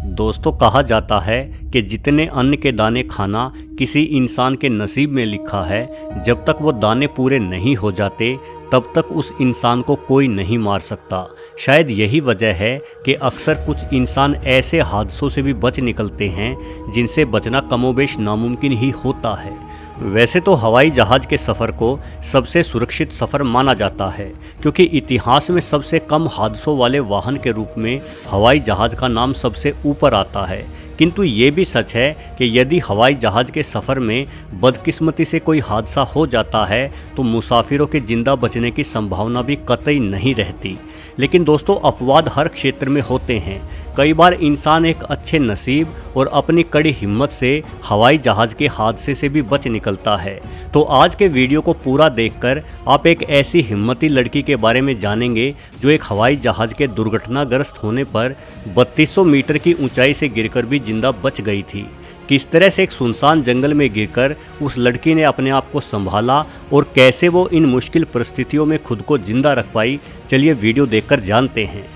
दोस्तों, कहा जाता है कि जितने अन्न के दाने खाना किसी इंसान के नसीब में लिखा है, जब तक वो दाने पूरे नहीं हो जाते तब तक उस इंसान को कोई नहीं मार सकता। शायद यही वजह है कि अक्सर कुछ इंसान ऐसे हादसों से भी बच निकलते हैं जिनसे बचना कमोबेश नामुमकिन ही होता है। वैसे तो हवाई जहाज़ के सफ़र को सबसे सुरक्षित सफ़र माना जाता है, क्योंकि इतिहास में सबसे कम हादसों वाले वाहन के रूप में हवाई जहाज़ का नाम सबसे ऊपर आता है। किंतु ये भी सच है कि यदि हवाई जहाज़ के सफ़र में बदकिस्मती से कोई हादसा हो जाता है तो मुसाफिरों के जिंदा बचने की संभावना भी कतई नहीं रहती। लेकिन दोस्तों, अपवाद हर क्षेत्र में होते हैं। कई बार इंसान एक अच्छे नसीब और अपनी कड़ी हिम्मत से हवाई जहाज़ के हादसे से भी बच निकलता है। तो आज के वीडियो को पूरा देखकर आप एक ऐसी हिम्मती लड़की के बारे में जानेंगे जो एक हवाई जहाज़ के दुर्घटनाग्रस्त होने पर 3200 मीटर की ऊंचाई से गिरकर भी जिंदा बच गई थी। किस तरह से एक सुनसान जंगल में गिरकर उस लड़की ने अपने आप को संभाला और कैसे वो इन मुश्किल परिस्थितियों में खुद को जिंदा रख पाई, चलिए वीडियो देखकर जानते हैं।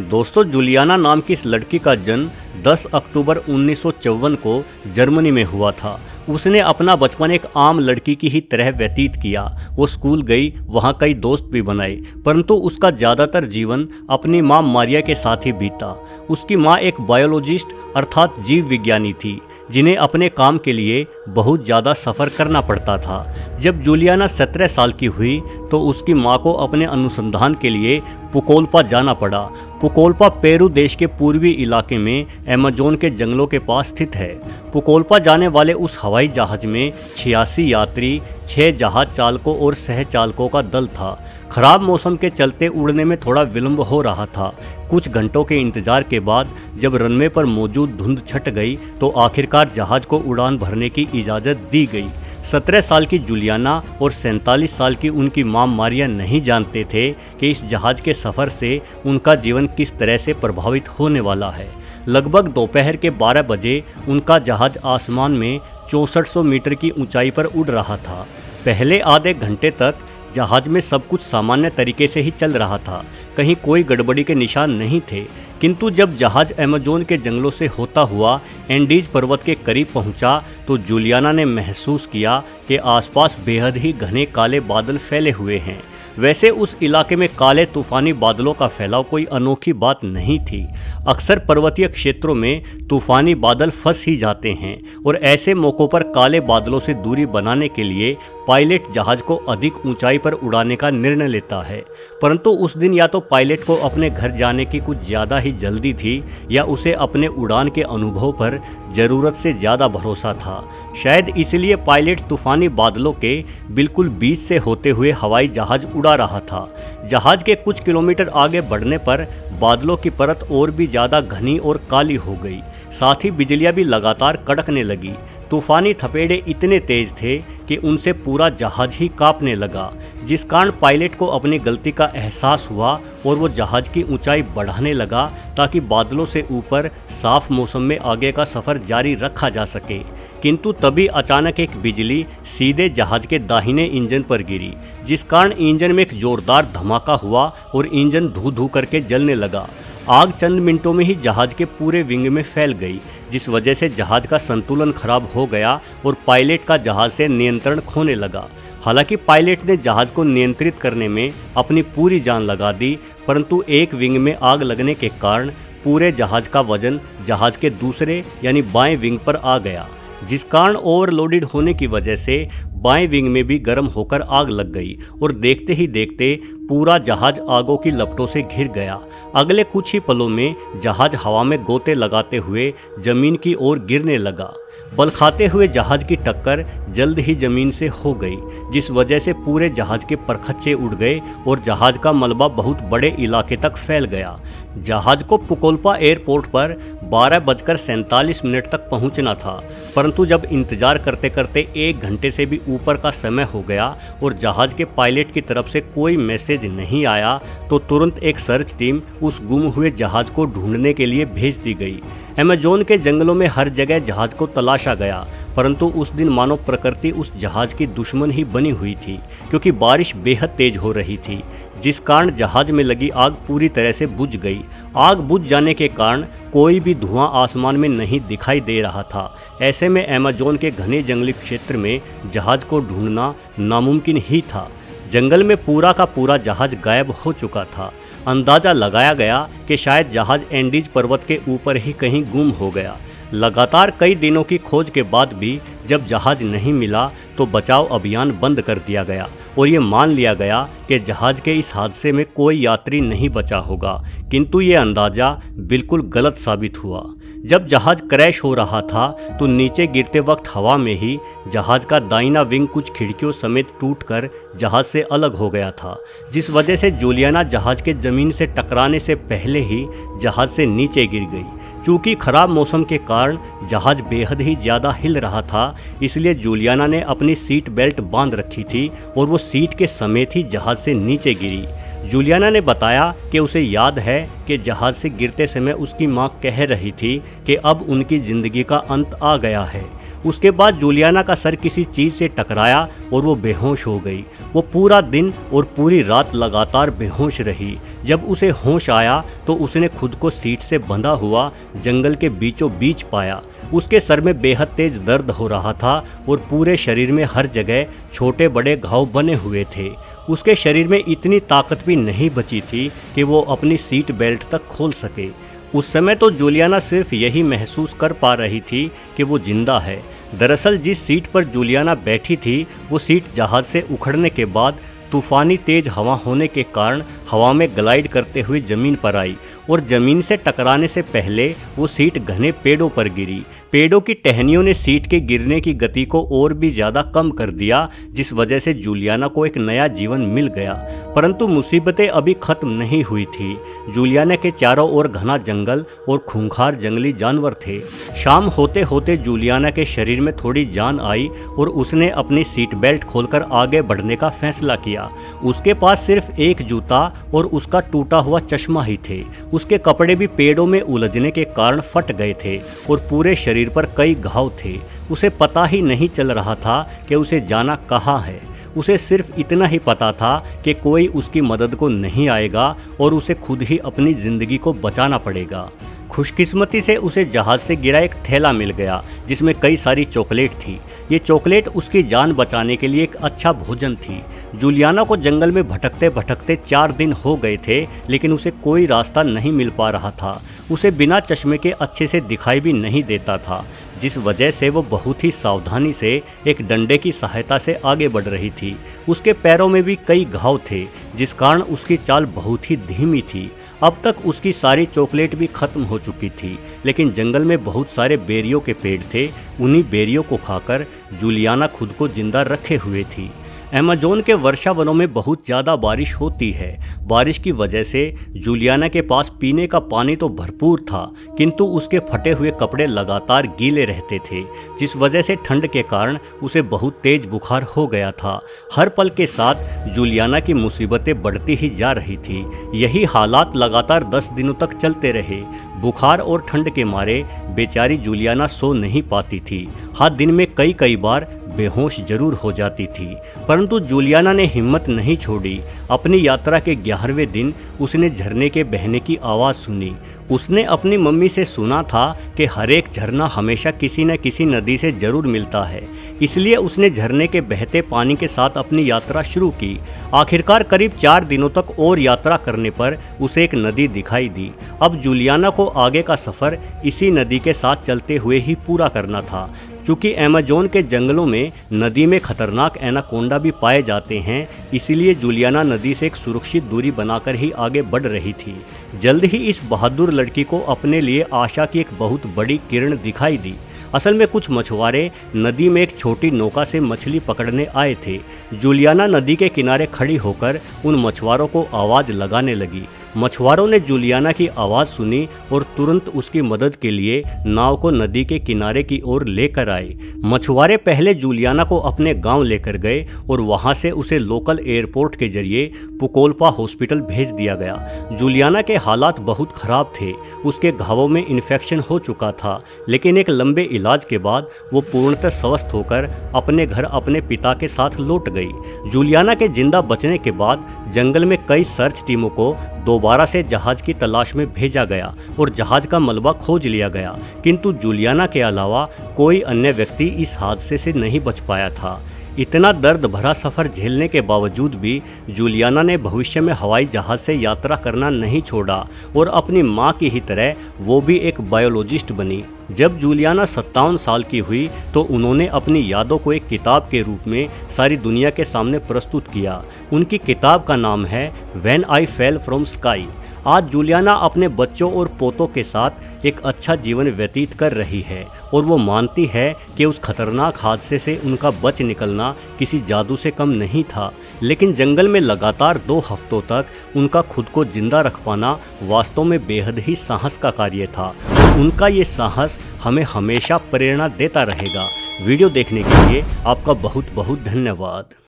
दोस्तों, जूलियाना नाम की इस लड़की का जन्म 10 अक्टूबर 1954 को जर्मनी में हुआ था। उसने अपना बचपन एक आम लड़की की ही तरह व्यतीत किया। वो स्कूल गई, वहाँ कई दोस्त भी बनाए, परंतु उसका ज़्यादातर जीवन अपनी माँ मारिया के साथ ही बीता। उसकी माँ एक बायोलॉजिस्ट अर्थात जीव विज्ञानी थी, जिन्हें अपने काम के लिए बहुत ज़्यादा सफ़र करना पड़ता था। जब जूलियाना 17 साल की हुई तो उसकी माँ को अपने अनुसंधान के लिए पुकोल्पा जाना पड़ा। पुकोल्पा पेरू देश के पूर्वी इलाके में अमेज़न के जंगलों के पास स्थित है। पुकोल्पा जाने वाले उस हवाई जहाज़ में 86 यात्री, 6 जहाज चालकों और सह चालकों का दल था। खराब मौसम के चलते उड़ने में थोड़ा विलंब हो रहा था। कुछ घंटों के इंतजार के बाद जब रनवे पर मौजूद धुंध छट गई तो आखिरकार जहाज़ को उड़ान भरने की इजाज़त दी गई। 17 साल की जूलियाना और 47 साल की उनकी माँ मारिया नहीं जानते थे कि इस जहाज़ के सफ़र से उनका जीवन किस तरह से प्रभावित होने वाला है। लगभग दोपहर के 12 बजे उनका जहाज़ आसमान में 6400 मीटर की ऊंचाई पर उड़ रहा था। पहले आधे घंटे तक जहाज़ में सब कुछ सामान्य तरीके से ही चल रहा था, कहीं कोई गड़बड़ी के निशान नहीं थे। किंतु जब जहाज़ अमेज़न के जंगलों से होता हुआ एंडीज पर्वत के करीब पहुंचा तो जूलियाना ने महसूस किया कि आसपास बेहद ही घने काले बादल फैले हुए हैं। वैसे उस इलाके में काले तूफ़ानी बादलों का फैलाव कोई अनोखी बात नहीं थी। अक्सर पर्वतीय क्षेत्रों में तूफ़ानी बादल फंस ही जाते हैं और ऐसे मौक़ों पर काले बादलों से दूरी बनाने के लिए पायलट जहाज़ को अधिक ऊंचाई पर उड़ाने का निर्णय लेता है। परंतु उस दिन या तो पायलट को अपने घर जाने की कुछ ज़्यादा ही जल्दी थी या उसे अपने उड़ान के अनुभव पर ज़रूरत से ज़्यादा भरोसा था। शायद इसलिए पायलट तूफ़ानी बादलों के बिल्कुल बीच से होते हुए हवाई जहाज़ उड़ा रहा था। जहाज़ के कुछ किलोमीटर आगे बढ़ने पर बादलों की परत और भी ज़्यादा घनी और काली हो गई। साथ ही बिजलियाँ भी लगातार कड़कने लगी। तूफ़ानी थपेड़े इतने तेज थे कि उनसे पूरा जहाज़ ही कांपने लगा, जिस कारण पायलट को अपनी गलती का एहसास हुआ और वो जहाज़ की ऊंचाई बढ़ाने लगा ताकि बादलों से ऊपर साफ मौसम में आगे का सफ़र जारी रखा जा सके। किंतु तभी अचानक एक बिजली सीधे जहाज़ के दाहिने इंजन पर गिरी, जिस कारण इंजन में एक जोरदार धमाका हुआ और इंजन धू धू करके जलने लगा। आग चंद मिनटों में ही जहाज़ के पूरे विंग में फैल गई, जिस वजह से जहाज़ का संतुलन खराब हो गया और पायलट का जहाज़ से नियंत्रण खोने लगा। हालांकि पायलट ने जहाज़ को नियंत्रित करने में अपनी पूरी जान लगा दी, परंतु एक विंग में आग लगने के कारण पूरे जहाज़ का वजन जहाज़ के दूसरे यानी बाएं विंग पर आ गया, जिस कारण ओवरलोडेड होने की वजह से बाएं विंग में भी गर्म होकर आग लग गई और देखते ही देखते पूरा जहाज़ आगों की लपटों से घिर गया। अगले कुछ ही पलों में जहाज़ हवा में गोते लगाते हुए ज़मीन की ओर गिरने लगा। बल खाते हुए जहाज़ की टक्कर जल्द ही ज़मीन से हो गई, जिस वजह से पूरे जहाज़ के परखच्चे उड़ गए और जहाज़ का मलबा बहुत बड़े इलाके तक फैल गया। जहाज़ को पुकोल्पा एयरपोर्ट पर 12:47 तक पहुंचना था, परंतु जब इंतज़ार करते करते 1 घंटे से भी ऊपर का समय हो गया और जहाज़ के पायलट की तरफ से कोई मैसेज नहीं आया तो तुरंत एक सर्च टीम उस गुम हुए जहाज़ को ढूंढने के लिए भेज दी गई। अमेज़न के जंगलों में हर जगह जहाज़ को तलाशा गया, परंतु उस दिन मानो प्रकृति उस जहाज की दुश्मन ही बनी हुई थी, क्योंकि बारिश बेहद तेज हो रही थी, जिस कारण जहाज में लगी आग पूरी तरह से बुझ गई। आग बुझ जाने के कारण कोई भी धुआं आसमान में नहीं दिखाई दे रहा था। ऐसे में अमेज़न के घने जंगली क्षेत्र में जहाज को ढूंढना नामुमकिन ही था। जंगल में पूरा का पूरा जहाज गायब हो चुका था। अंदाज़ा लगाया गया कि शायद जहाज एंडीज पर्वत के ऊपर ही कहीं गुम हो गया। लगातार कई दिनों की खोज के बाद भी जब जहाज नहीं मिला तो बचाव अभियान बंद कर दिया गया और ये मान लिया गया कि जहाज के इस हादसे में कोई यात्री नहीं बचा होगा। किंतु ये अंदाज़ा बिल्कुल गलत साबित हुआ। जब जहाज क्रैश हो रहा था तो नीचे गिरते वक्त हवा में ही जहाज का दाहिना विंग कुछ खिड़कियों समेत टूटकर जहाज से अलग हो गया था, जिस वजह से जूलियाना जहाज के ज़मीन से टकराने से पहले ही जहाज से नीचे गिर गई। चूँकि खराब मौसम के कारण जहाज बेहद ही ज़्यादा हिल रहा था, इसलिए जूलियाना ने अपनी सीट बेल्ट बांध रखी थी और वो सीट के समेत ही जहाज से नीचे गिरी। जूलियाना ने बताया कि उसे याद है कि जहाज से गिरते समय उसकी मां कह रही थी कि अब उनकी ज़िंदगी का अंत आ गया है। उसके बाद जूलियाना का सर किसी चीज़ से टकराया और वो बेहोश हो गई। वो पूरा दिन और पूरी रात लगातार बेहोश रही। जब उसे होश आया तो उसने खुद को सीट से बंधा हुआ जंगल के बीचों बीच पाया। उसके सर में बेहद तेज दर्द हो रहा था और पूरे शरीर में हर जगह छोटे बड़े घाव बने हुए थे। उसके शरीर में इतनी ताकत भी नहीं बची थी कि वो अपनी सीट बेल्ट तक खोल सके। उस समय तो जूलियाना सिर्फ यही महसूस कर पा रही थी कि वो जिंदा है। दरअसल जिस सीट पर जूलियाना बैठी थी वो सीट जहाज से उखड़ने के बाद तूफानी तेज हवा होने के कारण हवा में ग्लाइड करते हुए ज़मीन पर आई और ज़मीन से टकराने से पहले वो सीट घने पेड़ों पर गिरी। पेड़ों की टहनियों ने सीट के गिरने की गति को और भी ज़्यादा कम कर दिया, जिस वजह से जूलियाना को एक नया जीवन मिल गया। परंतु मुसीबतें अभी ख़त्म नहीं हुई थी। जूलियाना के चारों ओर घना जंगल और खूंखार जंगली जानवर थे। शाम होते होते जूलियाना के शरीर में थोड़ी जान आई और उसने अपनी सीट बेल्ट खोलकर आगे बढ़ने का फैसला किया। उसके पास सिर्फ एक जूता और उसका टूटा हुआ चश्मा ही थे। उसके कपड़े भी पेड़ों में उलझने के कारण फट गए थे और पूरे शरीर पर कई घाव थे। उसे पता ही नहीं चल रहा था कि उसे जाना कहाँ है। उसे सिर्फ इतना ही पता था कि कोई उसकी मदद को नहीं आएगा और उसे खुद ही अपनी ज़िंदगी को बचाना पड़ेगा। खुशकिस्मती से उसे जहाज़ से गिरा एक थैला मिल गया जिसमें कई सारी चॉकलेट थी। ये चॉकलेट उसकी जान बचाने के लिए एक अच्छा भोजन थी। जूलियाना को जंगल में भटकते भटकते 4 दिन हो गए थे, लेकिन उसे कोई रास्ता नहीं मिल पा रहा था। उसे बिना चश्मे के अच्छे से दिखाई भी नहीं देता था, जिस वजह से वो बहुत ही सावधानी से एक डंडे की सहायता से आगे बढ़ रही थी। उसके पैरों में भी कई घाव थे, जिस कारण उसकी चाल बहुत ही धीमी थी। अब तक उसकी सारी चॉकलेट भी खत्म हो चुकी थी, लेकिन जंगल में बहुत सारे बेरियों के पेड़ थे। उन्हीं बेरियों को खाकर जूलियाना खुद को जिंदा रखे हुए थी। अमेज़न के वर्षा वनों में बहुत ज़्यादा बारिश होती है। बारिश की वजह से जूलियाना के पास पीने का पानी तो भरपूर था, किंतु उसके फटे हुए कपड़े लगातार गीले रहते थे, जिस वजह से ठंड के कारण उसे बहुत तेज बुखार हो गया था। हर पल के साथ जूलियाना की मुसीबतें बढ़ती ही जा रही थी। यही हालात लगातार 10 दिनों तक चलते रहे। बुखार और ठंड के मारे बेचारी जूलियाना सो नहीं पाती थी। हर दिन में कई बार बेहोश जरूर हो जाती थी, परंतु जूलियाना ने हिम्मत नहीं छोड़ी। अपनी यात्रा के 11वें दिन उसने झरने के बहने की आवाज़ सुनी। उसने अपनी मम्मी से सुना था कि हर एक झरना हमेशा किसी न किसी नदी से जरूर मिलता है, इसलिए उसने झरने के बहते पानी के साथ अपनी यात्रा शुरू की। आखिरकार करीब 4 दिनों तक और यात्रा करने पर उसे एक नदी दिखाई दी। अब जूलियाना को आगे का सफ़र इसी नदी के साथ चलते हुए ही पूरा करना था। चूँकि अमेज़न के जंगलों में नदी में खतरनाक एनाकोंडा भी पाए जाते हैं, इसीलिए जूलियाना नदी से एक सुरक्षित दूरी बनाकर ही आगे बढ़ रही थी। जल्द ही इस बहादुर लड़की को अपने लिए आशा की एक बहुत बड़ी किरण दिखाई दी। असल में कुछ मछुआरे नदी में एक छोटी नौका से मछली पकड़ने आए थे। जूलियाना नदी के किनारे खड़ी होकर उन मछुआरों को आवाज़ लगाने लगी। मछुआरों ने जूलियाना की आवाज़ सुनी और तुरंत उसकी मदद के लिए नाव को नदी के किनारे की ओर लेकर आए। मछुआरे पहले जूलियाना को अपने गांव लेकर गए और वहां से उसे लोकल एयरपोर्ट के जरिए पुकोल्पा हॉस्पिटल भेज दिया गया। जूलियाना के हालात बहुत खराब थे, उसके घावों में इन्फेक्शन हो चुका था, लेकिन एक लंबे इलाज के बाद वो पूर्णतः स्वस्थ होकर अपने घर अपने पिता के साथ लौट गई। जूलियाना के जिंदा बचने के बाद जंगल में कई सर्च टीमों को दोबारा से जहाज की तलाश में भेजा गया और जहाज का मलबा खोज लिया गया, किंतु जूलियाना के अलावा कोई अन्य व्यक्ति इस हादसे से नहीं बच पाया था। इतना दर्द भरा सफ़र झेलने के बावजूद भी जूलियाना ने भविष्य में हवाई जहाज़ से यात्रा करना नहीं छोड़ा और अपनी मां की ही तरह वो भी एक बायोलॉजिस्ट बनी। जब जूलियाना 57 साल की हुई तो उन्होंने अपनी यादों को एक किताब के रूप में सारी दुनिया के सामने प्रस्तुत किया। उनकी किताब का नाम है when I fell from sky. आज जूलियाना अपने बच्चों और पोतों के साथ एक अच्छा जीवन व्यतीत कर रही है और वो मानती है कि उस खतरनाक हादसे से उनका बच निकलना किसी जादू से कम नहीं था, लेकिन जंगल में लगातार 2 हफ्तों तक उनका खुद को जिंदा रख पाना वास्तव में बेहद ही साहस का कार्य था। उनका ये साहस हमें हमेशा प्रेरणा देता रहेगा। वीडियो देखने के लिए आपका बहुत बहुत धन्यवाद।